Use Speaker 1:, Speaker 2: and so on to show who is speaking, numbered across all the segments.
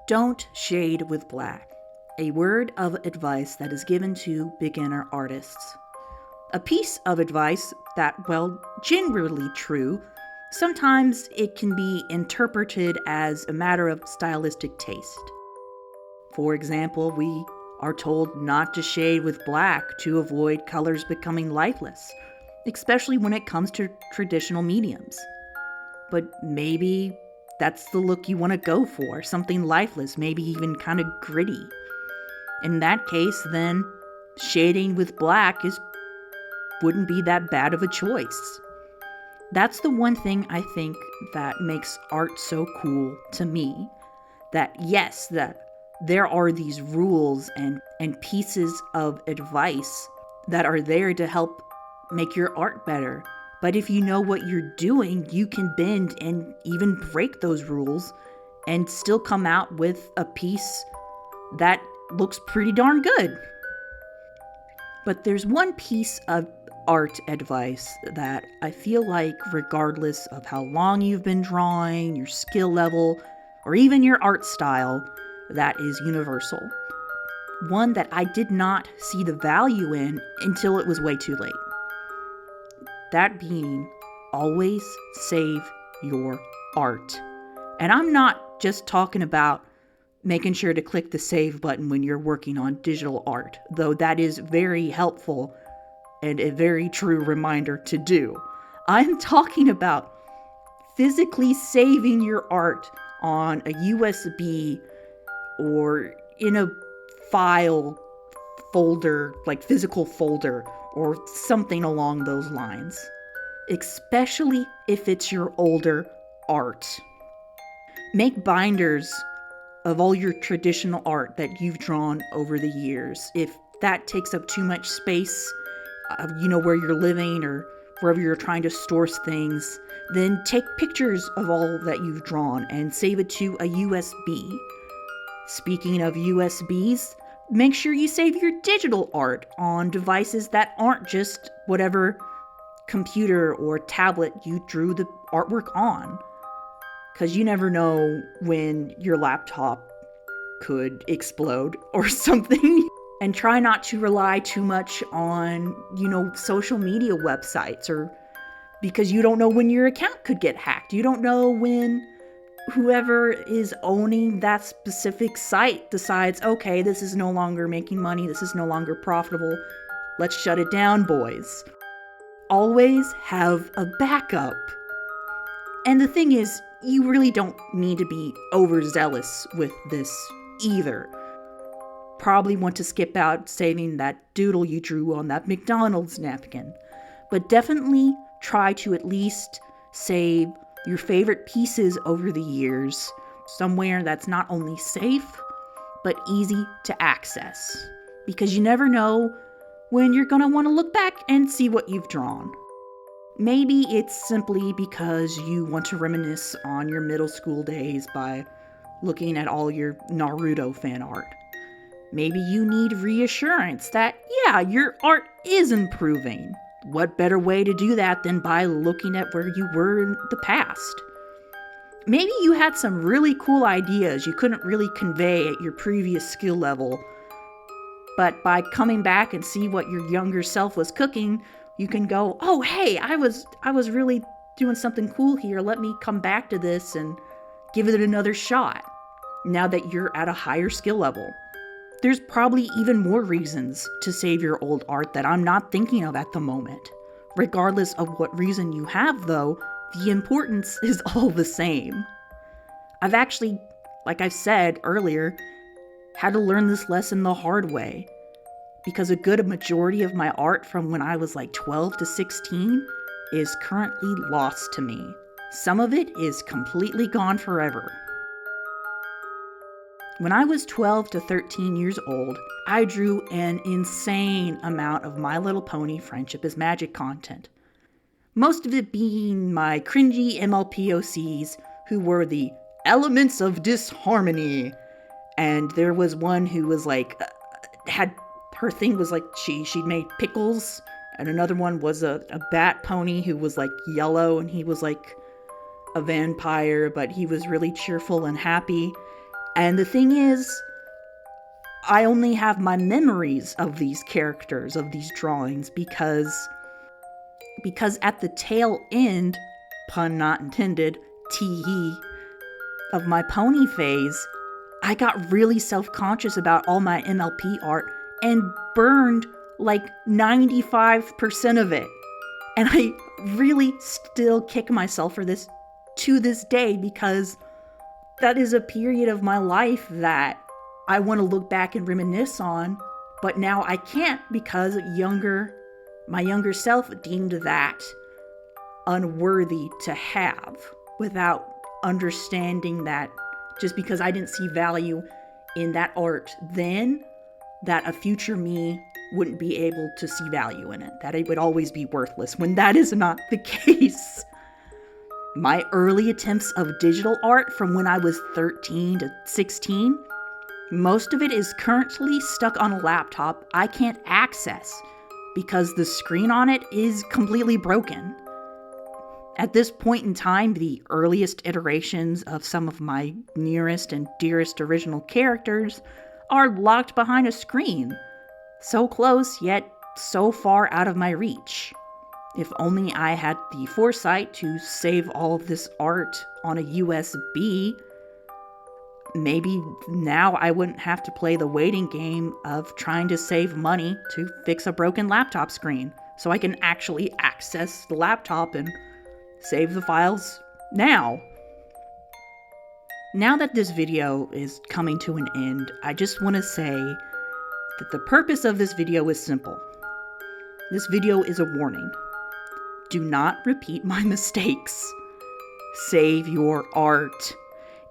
Speaker 1: Don't shade with black. A word of advice that is given to beginner artists. A piece of advice that, while generally true, sometimes it can be interpreted as a matter of stylistic taste. For example, we are told not to shade with black to avoid colors becoming lifeless, especially when it comes to traditional mediums. But maybe that's the look you want to go for, something lifeless, maybe even kind of gritty. In that case, then shading with black wouldn't be that bad of a choice. That's the one thing I think that makes art so cool to me. That yes, that there are these rules and pieces of advice that are there to help make your art better. But if you know what you're doing, you can bend and even break those rules and still come out with a piece that looks pretty darn good. But there's one piece of art advice that I feel like, regardless of how long you've been drawing, your skill level, or even your art style, that is universal. One that I did not see the value in until it was way too late. That being, always save your art. And I'm not just talking about making sure to click the save button when you're working on digital art, though that is very helpful and a very true reminder to do. I'm talking about physically saving your art on a USB or in a file folder, like physical folder, or something along those lines. Especially if it's your older art. Make binders of all your traditional art that you've drawn over the years. If that takes up too much space, where you're living or wherever you're trying to store things, then take pictures of all that you've drawn and save it to a USB. Speaking of USBs, make sure you save your digital art on devices that aren't just whatever computer or tablet you drew the artwork on. Because you never know when your laptop could explode or something. And try not to rely too much on, social media websites, or because you don't know when your account could get hacked. You don't know when whoever is owning that specific site decides, okay, this is no longer making money, this is no longer profitable, let's shut it down, boys. Always have a backup. And the thing is, you really don't need to be overzealous with this either. Probably want to skip out saving that doodle you drew on that McDonald's napkin. But definitely try to at least save your favorite pieces over the years somewhere that's not only safe, but easy to access. Because you never know when you're going to want to look back and see what you've drawn. Maybe it's simply because you want to reminisce on your middle school days by looking at all your Naruto fan art. Maybe you need reassurance that, your art is improving. What better way to do that than by looking at where you were in the past? Maybe you had some really cool ideas you couldn't really convey at your previous skill level, but by coming back and see what your younger self was cooking, you can go, oh, hey, I was really doing something cool here. Let me come back to this and give it another shot now that you're at a higher skill level. There's probably even more reasons to save your old art that I'm not thinking of at the moment. Regardless of what reason you have, though, the importance is all the same. I've actually, like I said earlier, had to learn this lesson the hard way. Because a good majority of my art from when I was like 12 to 16 is currently lost to me. Some of it is completely gone forever. When I was 12 to 13 years old, I drew an insane amount of My Little Pony Friendship is Magic content. Most of it being my cringy MLPOCs who were the elements of disharmony. And there was one who was like, her thing was like she'd made pickles, and another one was a bat pony who was like yellow, and he was like a vampire, but he was really cheerful and happy. And the thing is, I only have my memories of these characters, of these drawings, because at the tail end, pun not intended, tee of my pony phase, I got really self-conscious about all my MLP art and burned like 95% of it. And I really still kick myself for this to this day, because that is a period of my life that I want to look back and reminisce on, but now I can't because my younger self deemed that unworthy to have, without understanding that just because I didn't see value in that art then, that a future me wouldn't be able to see value in it, that it would always be worthless, when that is not the case. My early attempts of digital art from when I was 13 to 16, most of it is currently stuck on a laptop I can't access because the screen on it is completely broken. At this point in time, the earliest iterations of some of my nearest and dearest original characters are locked behind a screen, so close yet so far out of my reach. If only I had the foresight to save all of this art on a USB, maybe now I wouldn't have to play the waiting game of trying to save money to fix a broken laptop screen, so I can actually access the laptop and save the files now. Now that this video is coming to an end, I just want to say that the purpose of this video is simple. This video is a warning. Do not repeat my mistakes. Save your art.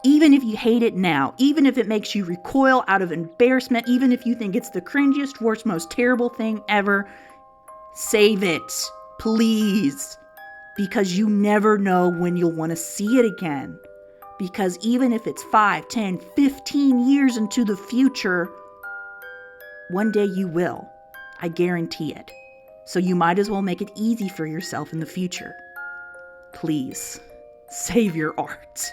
Speaker 1: Even if you hate it now, even if it makes you recoil out of embarrassment, even if you think it's the cringiest, worst, most terrible thing ever, save it, please. Because you never know when you'll want to see it again. Because even if it's 5, 10, 15 years into the future, one day you will. I guarantee it. So you might as well make it easy for yourself in the future. Please, save your art.